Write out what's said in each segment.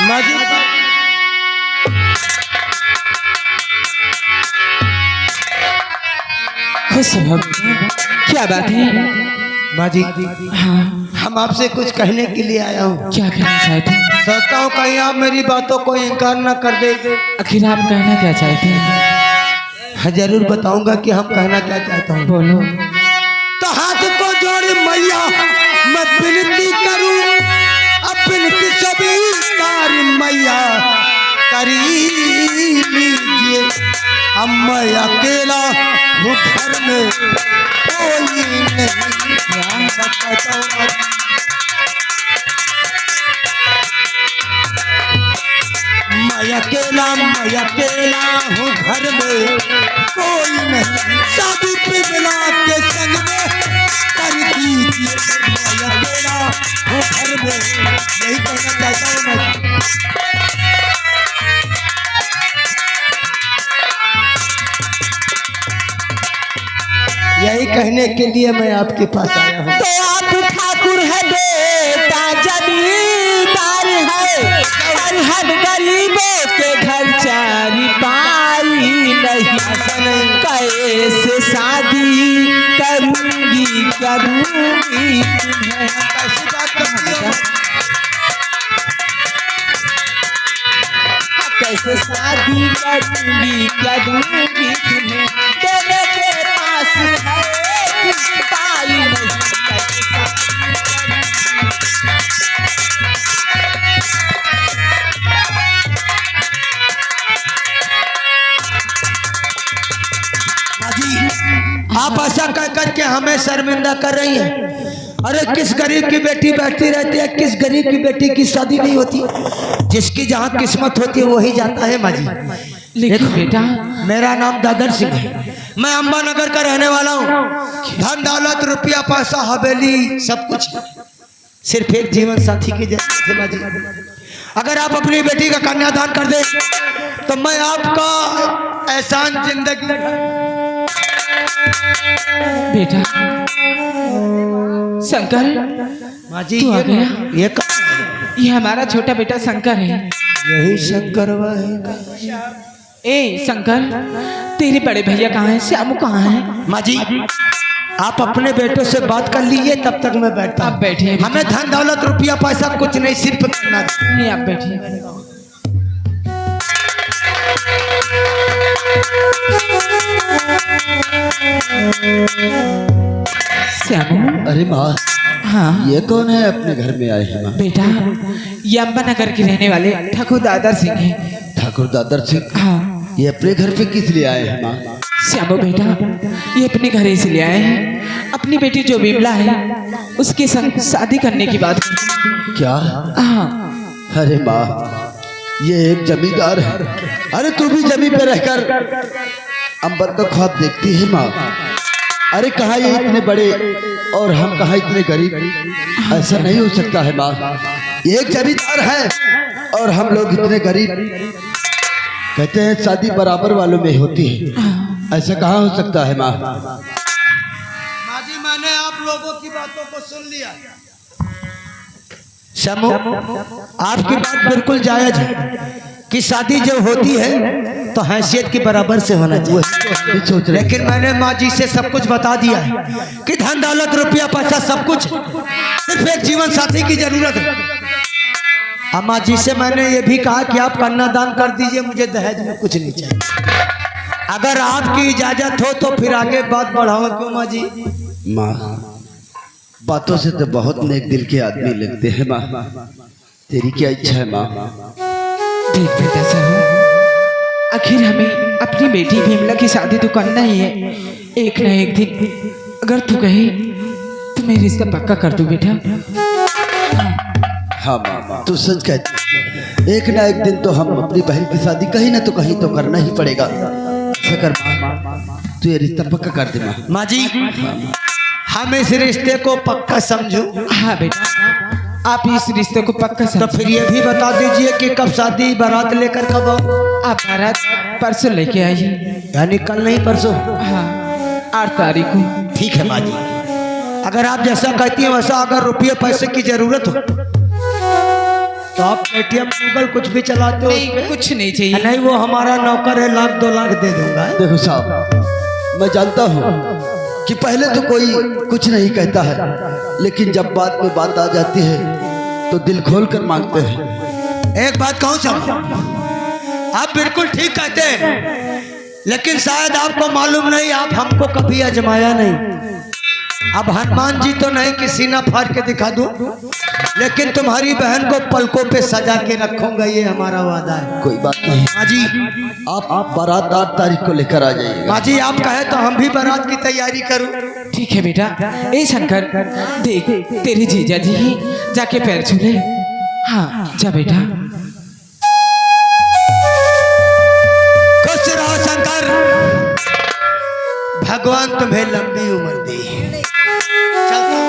माँ जी खुश हो क्या बात है? माँ जी हाँ हम आपसे कुछ कहने के लिए आया हूँ। क्या कहना चाहते हैं? सोचता हूँ कहीं आप मेरी बातों को इनकार न कर दे। आखिर आप कहना क्या चाहते हैं? हाँ जरूर बताऊंगा कि हम कहना क्या चाहता हूँ। बोलो। तो हाथ को जोड़ मैया मैं विनती करूं, अब विनती सभी कार मैया करी लीजिए। अब मैं अकेला हूँ घर में कोई नहीं सकता। मैं अकेला हूँ घर में कोई नहीं, शादी पिघला के संग में कर दीजिए। मैं अकेला हूँ घर में, यही कहना चाहता हूँ मैं। यही कहने के लिए मैं आपके पास आया हूँ। तो आप ठाकुर है बेटा जमींदार है, हर गरीबों के घर चारी पाई नहीं। कैसे शादी करूंगी करूंगी तुम्हें। कैसी बात करती हो? कैसे शादी करूंगी करूंगी तुम्हें, तेरे के पास है पाई नहीं। कैसे शादी आप ऐसा कह करके हमें शर्मिंदा कर रही हैं। अरे किस गरीब की बेटी बैठती रहती है, किस गरीब की बेटी की शादी नहीं होती। जिसकी जहाँ किस्मत होती है वही जाता है माँ जी। लेकिन बेटा मेरा नाम दादर सिंह है, मैं अंबा नगर का रहने वाला हूँ। धन दौलत रुपया पैसा हवेली सब कुछ सिर्फ एक जीवन साथी की जरूरत है माँ जी। अगर आप अपनी बेटी का कन्यादान कर दे तो मैं आपका एहसान जिंदगी बेटा शंकर माँ जी तू आ गया? ये ये हमारा छोटा बेटा शंकर है। यही शंकर है। ए शंकर, तेरे बड़े भैया कहाँ हैं? श्यामू कहाँ है? माँ जी आप अपने बेटों से बात कर लीजिए, तब तक मैं बैठता आप हूँ। बैठिए। हमें धन दौलत रुपया पैसा कुछ नहीं, सिर्फ करना। नहीं आप बैठिए। श्यामू। अरे माँ, हाँ ये कौन है अपने घर में आए हैं माँ? बेटा ये अम्बा नगर के रहने वाले ठाकुर दादर सिंह हैं। ठाकुर दादर सिंह? हाँ ये अपने घर पे किस लिए आए हैं माँ? श्यामू बेटा ये अपने घर से ले आए हैं। अपनी बेटी जो विमला है उसके संग शादी करने की बात। क्या? हाँ अरे माँ, ये एक जमींदार है। अरे तू भी जमीन पे रहकर अंबर का ख्वाब देखती है माँ? अरे कहाँ ये इतने बड़े और हम कहाँ इतने गरीब? ऐसा नहीं हो सकता है माँ। ये एक जमींदार है और हम लोग इतने गरीब। कहते हैं शादी बराबर वालों में होती है, ऐसा कहाँ हो सकता है माँ? माँ जी मैंने आप लोगों की बातों को सुन लिया। शमू आपकी बात बिल्कुल जायज है कि शादी जब होती है तो हैसियत के बराबर से होना चाहिए। लेकिन मैंने माँ जी से सब कुछ बता दिया है कि धन दौलत रुपया पैसा सब कुछ सिर्फ एक जीवन साथी की जरूरत है। अम्मा जी से मैंने ये भी कहा कि आप कन्यादान कर दीजिए, मुझे दहेज में कुछ नहीं चाहिए। अगर आपकी इजाजत हो तो फिर आगे बात बढ़ाओ। क्यों माँ जी? माँ बातों से तो बहुत नेक दिल के आदमी लगते हैं माँ। तेरी क्या इच्छा है माँ? देख बेटा साहब, आखिर हमें अपनी बेटी विमला की शादी तो करना ही है। एक ना एक दिन अगर तू कहे तो मैं रिश्ता पक्का कर दूं बेटा। हाँ माँ, तू सच कहती। एक ना एक दिन तो हम अपनी बहन की शादी कहीं ना तो कहीं तो करना ही पड़ेगा। ऐसा कर माँ, तू ये रिश्ता पक्का कर दे माँ। माँ जी हम इस रिश्ते को पक्का समझूं? हाँ बेटा आप इस रिश्ते को पक्का तो समझो। फिर ये भी बता दीजिए कि कब शादी बारात लेकर कब आओ? आप बारात परसों लेके आइए। यानी कल नहीं परसों? हाँ 8 तारीख को। ठीक है माँ जी, अगर आप जैसा कहती हैं वैसा। अगर रुपये पैसे की जरूरत हो तो आप पेटीएम गूगल कुछ भी चलाते हो नहीं, कुछ नहीं चाहिए। नहीं, वो हमारा नौकर है, 1,00,000-2,00,000 दे दूंगा। देखो साहब, मैं जानता हूँ कि पहले तो कोई कुछ नहीं कहता है, लेकिन जब बात में बात आ जाती है तो दिल खोल कर मांगते हैं। एक बात कहूँ सब, आप बिल्कुल ठीक कहते हैं, लेकिन शायद आपको मालूम नहीं, आप हमको कभी आजमाया नहीं। अब हनुमान जी तो नहीं कि सीना फाड़ के दिखा दूं, लेकिन तुम्हारी बहन को पलकों पे सजा के रखूंगा, ये हमारा वादा है। कोई बात नहीं माँ जी, आप बारात 8 तारीख को लेकर आ जाइएगा। माँ जी आप कहे तो हम भी बारात की तैयारी करूं। ठीक है बेटा। ए शंकर, देख तेरे जीजा जी ही जाके पैर छू ले। हाँ जा बेटा। खुश रहो शंकर, भगवान तुम्हें लंबी उम्र दी। चलता हूं।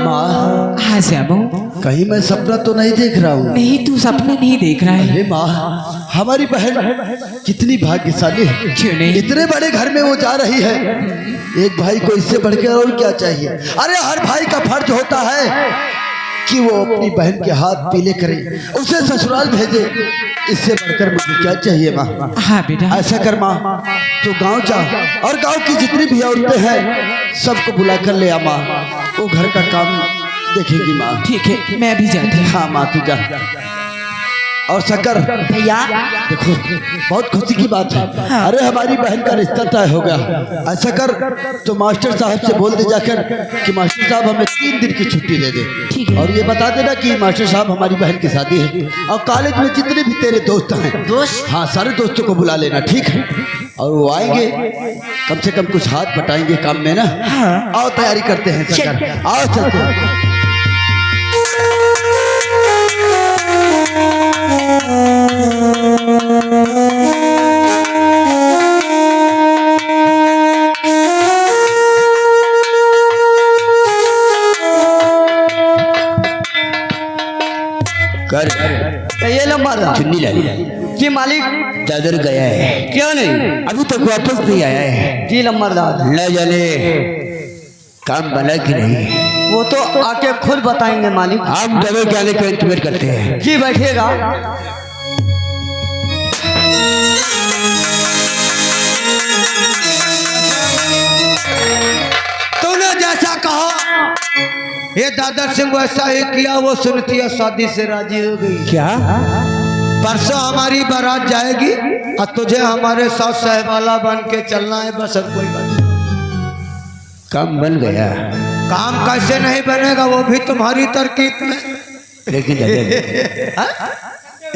माँ, हाँ श्यामू, कहीं मैं सपना तो नहीं देख रहा हूँ? नहीं तू सपने नहीं देख रहा है। अरे माँ, हमारी बहन कितनी भाग्यशाली है। क्यों नहीं? इतने बड़े घर में वो जा रही है। एक भाई को इससे बढ़कर और क्या चाहिए? अरे हर भाई का फर्ज होता है कि वो अपनी बहन के हाथ पीले करे, उसे ससुराल भेजे। इससे बढ़कर मुझे क्या चाहिए माँ? हाँ बेटा। ऐसा कर माँ, तो गांव जा और गांव की जितनी भी औरतें हैं सबको बुला कर ले आ माँ। वो घर का काम देखेगी माँ। ठीक है, मैं भी जाती हूँ। हाँ माँ, तू जा। और शंकर भैया देखो, बहुत खुशी की बात है। अरे हमारी बहन का रिश्ता तय हो गया। ऐसा कर, तो मास्टर साहब से बोल दे जाकर कि मास्टर साहब हमें 3 दिन की छुट्टी दे दे। ठीक है। और ये बता देना कि मास्टर साहब हमारी बहन की शादी है, और कॉलेज में जितने भी तेरे दोस्त हैं, दोस्त? हाँ सारे दोस्तों को बुला लेना, ठीक है? और वो आएंगे, कम से कम कुछ हाथ बटाएंगे काम में ना। आओ तैयारी करते हैं शंकर, आओ चलते हैं। कर ये लंबा चुन्नी ला लिया जी मालिक। दादर गया है, क्यों नहीं? अभी तक वापस नहीं आया है। जी लंबरदार, न जाने काम बना कि नहीं। वो तो आके खुद बताएंगे मालिक। हम डबल के आने का इंतजार करते हैं। जी बैठिएगा। तूने जैसा कहा ये दादा सिंह वैसा ही किया। वो सुनती है शादी से राजी हो गई। क्या? परसों हमारी बारात जाएगी और तुझे हमारे साथ सहवाला बन के चलना है, बस और कोई बात नहीं। काम बन गया, काम कैसे नहीं बनेगा, वो भी तुम्हारी तरकीब में। लेकिन दादा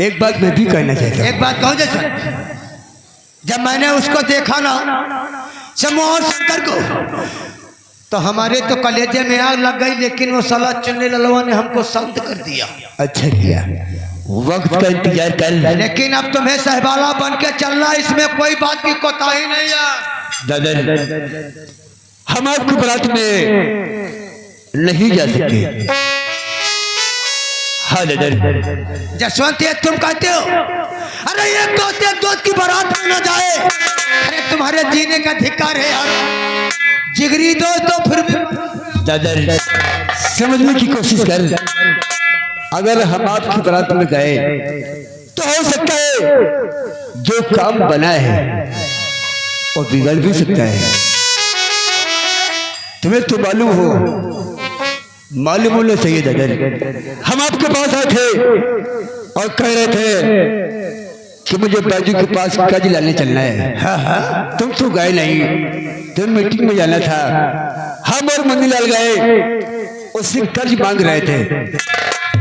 एक बात मैं भी कहना चाहता हूँ। एक बात कहूँ जैसे, जब मैंने उसको देखा ना समूह और शंकर को, तो हमारे तो कलेजे में आग लग गई, लेकिन वो साला चुन्नी ललवा ने हमको शांत कर दिया। अच्छा किया, वक्त का इंतजार कर। लेकिन अब तुम्हें सहबाला बन के चलना, इसमें कोई बात की कोताही नहीं है। दादा हम आपकी बारात में नहीं जा सकते। हाँ दादा। जसवंत ये तुम कहते हो? अरे एक दोस्त की बारात में न जाए, अरे तुम्हारे जीने का धिक्कार है यार। जिगरी दोस्त तो फिर दादा समझने की कोशिश कर। अगर हम आपकी बारात में गए तो हो सकता है जो काम बना है वो बिगड़ भी सकता है। तुम्हें तो मालूम होना चाहिए दादा। हम आपके पास आए थे और कह रहे थे कि मुझे बाजू के पास कर्ज लाने चलना है। तुम तो गए नहीं, तुम मीटिंग में जाना था। हम और मनीलाल गए, उससे कर्ज मांग रहे थे,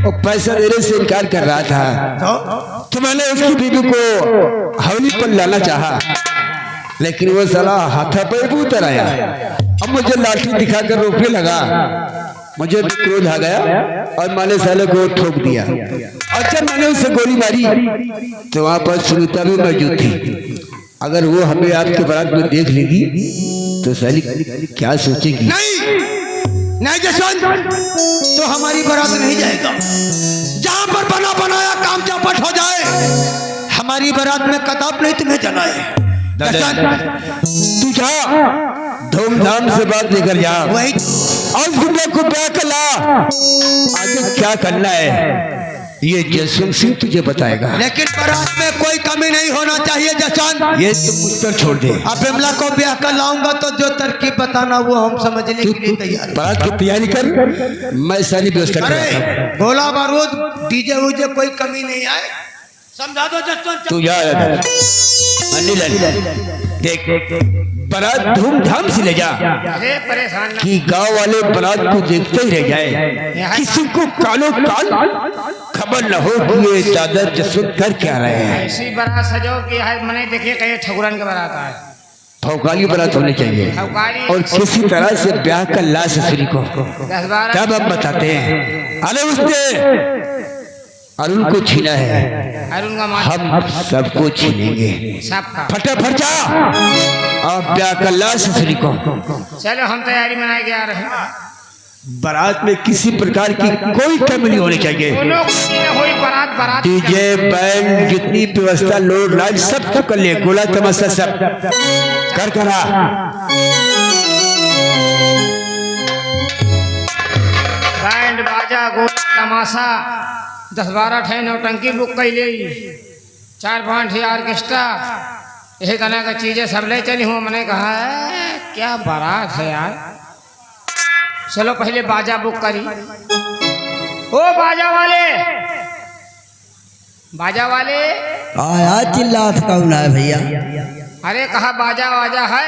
वो पैसा देने से इनकार कर रहा था। तो मैंने उसकी बीवी को हवेली पर लाना चाहा, लेकिन वो साला हाथापाई उतर आया। अब मुझे लाठी दिखाकर रोकने लगा। मुझे भी क्रोध आ गया और मैंने साले को ठोक दिया। और जब मैंने उसे गोली मारी तो वहां पर सुनीता भी मौजूद थी। अगर वो हमें आपके बारात में देख लेगी तो साली क्या सोचेगी? नहीं जसवंत, तो हमारी बारात नहीं जाएगा। जहां पर बना बनाया काम चौपट हो जाए, हमारी बारात में कताब नहीं तुम्हें जाना है। तू जा, धूमधाम से बात लेकर जा वही और गुड्डे को ब्याह कर ला। आगे क्या करना है ये जसवंत सिंह तुझे बताएगा। लेकिन बारात में कोई कमी नहीं होना चाहिए जसवंत। ये तुम मुझ पर छोड़ दे। अब बिमला को ब्याह कर लाऊंगा तो जो तरकीब बताना वो हम समझने के लिए तैयार हैं। बारात की तैयारी कर, मैं सारी व्यवस्था अरे कराता हूं। गोला बारूद डीजे वूजे कोई कमी नहीं आए, समझा दो जसवंत। तू जा देख बारात धूमधाम से ले जा अरे परेशान ना कि गांव वाले बारात को देखते ही रह जाए, किसी को कालो काल खबर न हो कि ये दादा जसवंत कर क्या रहे हैं। ऐसी बारात सजो कि है मैंने देखिए कहीं ठकुरन के बारात आए, फौकाली बारात होनी चाहिए ठकुरानी और किसी तरह से ब्याह कर ला ससुरी को। 10-12 तब अब बताते हैं। अरे उसने अरुण को छीना है, अरुण का माँ हम सबको छीनेंगे। सबका। फटाफट जा अब ब्याह कर ला ससुरी को। चलो हम तैयारी बनाए के आ रहे हैं। बारात में किसी प्रकार की कोई कमी नहीं होनी चाहिए। दोनों की न हुई बारात बारात डीजे बैंड जितनी व्यवस्था लोड लाइट सब तो कर ले, गोला तमाशा सब कर करा। बैंड बाजा गोला तमाशा 10-12 ठे नौटंकी बुक कर ले, 4-5 ठे ऑर्केस्ट्रा, यही तरह की चीजें सब ले चली हूँ। मैंने कहा क्या बारात है यार, चलो पहले बाजा बुक करी। ओ बाजा वाले, बाजा वाले, आया चिल्लात कौन है भैया? अरे कहा बाजा वाजा है?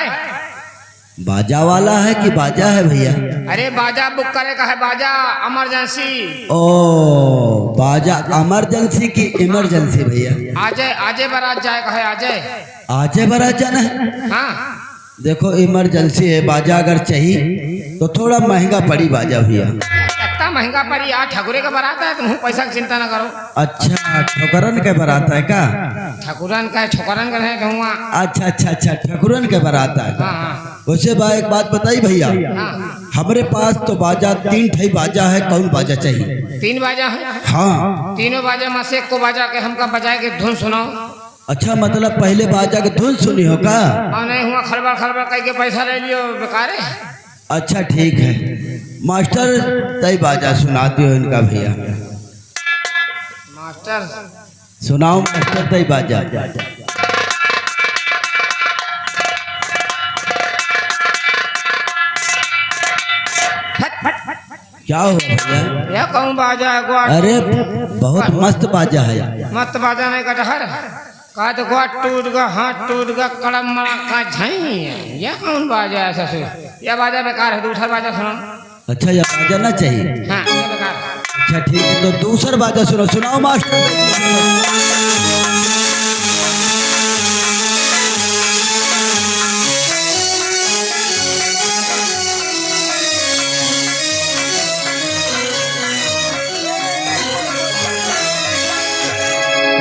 बाजा वाला है कि बाजा है भैया? अरे बाजा बुक करे का है, बाजा इमरजेंसी। ओ बाजा इमरजेंसी की इमरजेंसी भैया? आजे आजे बारात जाए का है, आजे आजे बारात जाना है? हाँ देखो इमरजेंसी है, बाजा अगर चाहिए तो थोड़ा महंगा पड़ी बाजा भैया। इतना महंगा पड़ी यार, ठकुरे का बारात है, तुम पैसा की चिंता ना करो। अच्छा ठकुरन के बारात है का? ठकुरन का ठकुरन का है कहूँगा। अच्छा अच्छा अच्छा ठकुरन के बारात है। हाँ हाँ वैसे बा एक बात बताई भैया, हाँ। हमारे पास तो बाजा 3 ठे बाजा है, कौन बाजा चाहिए? 3 बाजा है। हाँ तीनों बाजा में से एक को बाजा के हमका बजाए के धुन सुनाओ। अच्छा मतलब पहले बाजा के धुन सुनी हो का? और नहीं हुआ खड़बड़ खड़बड़ कह के पैसा ले लियो बेकार है। अच्छा ठीक है मास्टर, तय बाजा सुना दियो इनका भैया। मास्टर सुनाओ मास्टर तय बाजा। क्या हुआ भैया? यह कहूँ बाजा है गोट। अरे बहुत मस्त बाजा है। मत बाजा नहीं कटहर का तो गोट टूट गया, हाथ टूट गया, कड़म मड़ा का झाई है। यह कौन बाजा है ससुर? यह बाजा बेकार है, दूसरा बाजा सुनो। अच्छा ये बाजा ना चाहिए? हाँ यह बेकार है। अच्छा ठीक है तो दूसरा बाजा सुनो, सुनाओ मास्टर।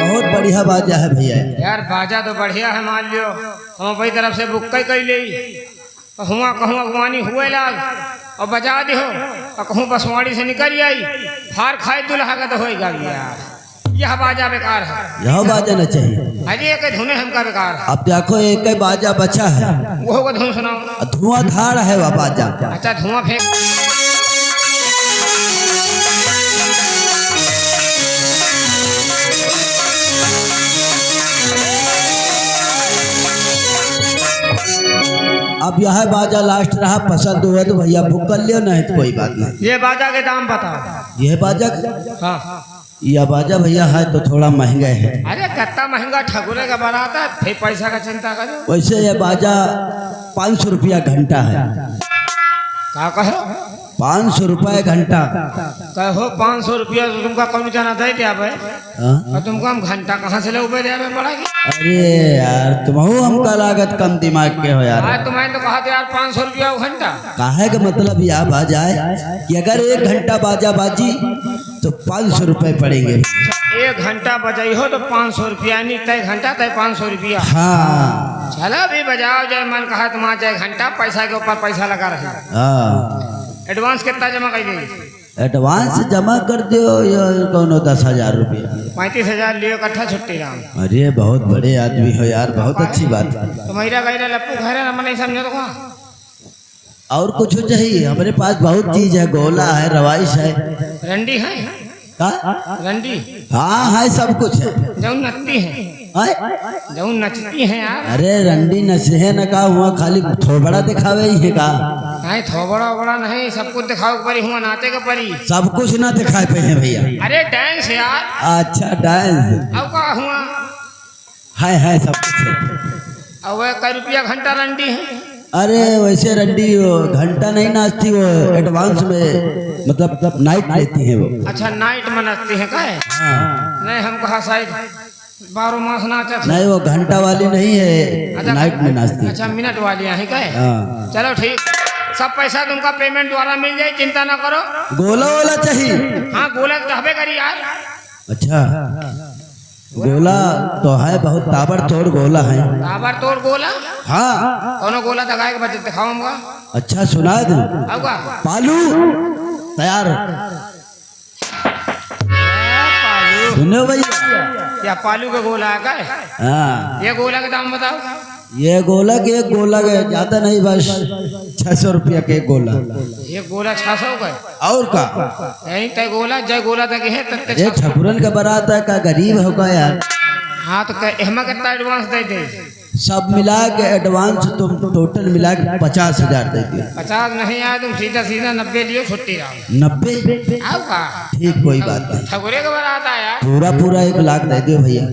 बहुत बढ़िया बाजा है भैया। यार बाजा तो बढ़िया है, मान लियो हम अपनी तरफ से बुक कर ली। हुआ कहूँ अगवानी हुए लाग और बजा दे हो, और कहूँ बसवाड़ी से निकल आई फार खाए दुल्हा का तो होएगा यार। यह बाजा बेकार है, यह बाजा ना चाहिए। अरे एक धुने हमका बेकार है। अब देखो एक ही बाजा बचा है, वो को धुन सुनाओ। धुआंधार है वह बाजा। अच्छा धुआं फेंक। अब यह बाजा लास्ट रहा, पसंद हुआ तो भैया बुक कर लियो, नहीं तो कोई बात नहीं। ये बाजा के दाम बताओ। यह बाजा, हाँ यह बाजा भैया है तो थोड़ा महंगा है। अरे कितना महंगा ठकुरे का बारात है, फिर पैसा का चिंता करो। वैसे यह बाजा 500 रुपया घंटा है। क्या कहो? 500 रुपये घंटा। कहो 500 रुपया तो तुमका कौन जाना था क्या भाई? हाँ? और तुमको हम घंटा कहाँ से ले उबे दे पड़ेगी? अरे यार तुम हो हमका लागत कम दिमाग के हो यार। आज तुम्हें तो कहा था यार 500 रुपया घंटा। काहे का मतलब यह बाजा है कि अगर 1 घंटा बाजा बाजी तो 500 रुपये पड़ेंगे। 1 घंटा बजाई हो तो 500 रुपया, नहीं तय घंटा तय 500 रुपया। हाँ चलो भी बजाओ, जय मन कहा तुम्हारा जय घंटा, पैसा के ऊपर पैसा लगा रहे। हाँ एडवांस कितना जमा कर देगी? एडवांस जमा कर दियो या कौनो 10,000 रुपया। 35,000 लियो कट्ठा छुट्टी राम। अरे बहुत बड़े आदमी हो यार, बहुत अच्छी बात है। तो मेरा गैरा लप्पू घर ना मने समझो तो कहाँ और कुछ चाहिए? हमारे पास बहुत चीज है, गोला है, रवाइश है। रंडी है का? रंडी हाँ है, सब कुछ है। जो नचती है हैं? जो नचती है यार। अरे रंडी नशे न का हुआ, खाली थोबड़ा दिखावे ही है का? नहीं थोबड़ा बड़ा नहीं, सब कुछ दिखाओ के परी हुआ, नाचे के परी। सब कुछ ना दिखाए पे हैं भैया। अरे डांस यार। अच्छा डांस अब का हुआ है, सब कुछ है। अब वह कई रुपया घंटा रंडी है। अरे वैसे रंडी वो घंटा नहीं नाचती, वो एडवांस में मतलब नाइट लेती है वो। अच्छा नाइट में नाचती है का? हाँ। नहीं हम कहा शायद 12 मास नाचा था। नहीं वो घंटा वाली नहीं है, नाइट में नाचती है। अच्छा मिनट वाली है का? हाँ। चलो ठीक, सब पैसा तुमका पेमेंट द्वारा मिल जाए, चिंता ना करो। गोला वाला चाहिए? हाँ गोला तो हबे करी यार। अच्छा गोला तो है, बहुत ताबड़तोड़ गोला है। ताबर तोड़ गोला? हाँ। कौनो गोला दगाए के बजट दिखाऊंगा। अच्छा सुना दूं? अब का पालू तैयार? सुनो भैया, या पालू का गोला है का? हाँ ये गोला का दाम बताओ। ये गोला के एक गोला के ज्यादा नहीं, बस 600 रुपया के एक गोला। ये गोला 600 का है। और का? यही तय गोला जय गोला तक है तब ये ठकुरन का बारात है का? गरीब होगा यार। हाँ तो एहमा कितना एडवांस दे दे? सब मिला के एडवांस तुम टोटल मिला के 50,000 दे दियो। 50 नहीं आया तुम सीधा सीधा 90 लियो, छुट्टी रहो। 90? आओ का ठीक कोई बात नहीं, ठकुरे का बारात आया। पूरा 1 लाख दे दियो भैया।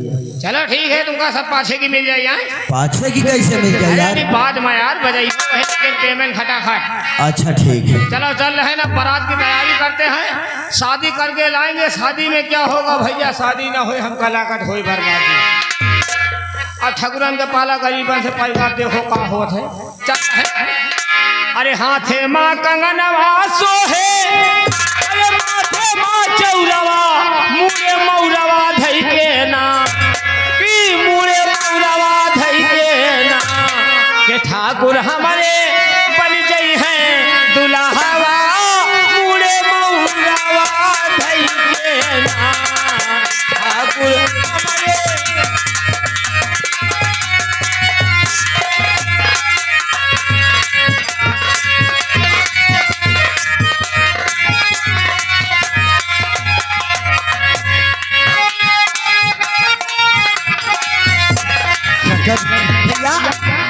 चलो ठीक है, तुमका सब पाछे की मिल जाए यहाँ। पाछे की कैसे मिल जाए यार? अरे बाद में यार बजाइए, लेकिन पेमेंट खटाखट। अच्छा ठीक है। चलो चल रहे ना, बारात की तैयारी करते हैं, शादी करके लाएंगे। शादी में क्या होगा भैया, शादी ना हो हम कलाकट हो बर्बादी। और ठकुरन के पाला गरीबन से परिवार देखो का होत है। चल अरे हाथे माँ कंगनवा सोहे, अरे माथे माँ चौरवा, मुड़े मौरवा धई के ना, पी मुड़े मौरवा धई के ना, के ठाकुर हमारे बन गई है दुल्हावा, मुड़े मौरवा धई के ना, ठाकुर हमारे।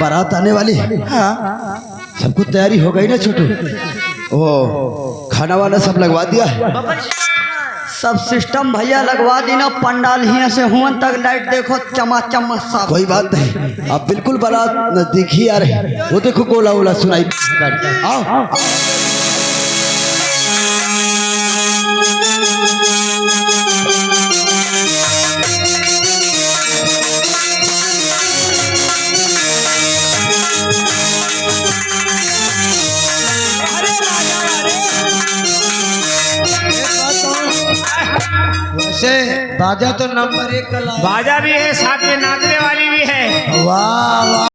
बारात आने वाली है। हाँ। सब कुछ तैयारी हो गई ना छोटू? ओ खाना वाना सब लगवा दिया है? सब सिस्टम भैया लगवा दी ना, पंडाल हिया से हुआ तक लाइट देखो चमा सब। कोई बात नहीं, अब बिल्कुल बारात नजदीक ही आ रही। वो देखो गोला वोला सुनाई। आओ। वैसे बाजा तो नंबर 1 का बाजा भी है, साथ में नाचने वाली भी है। वाह वाह।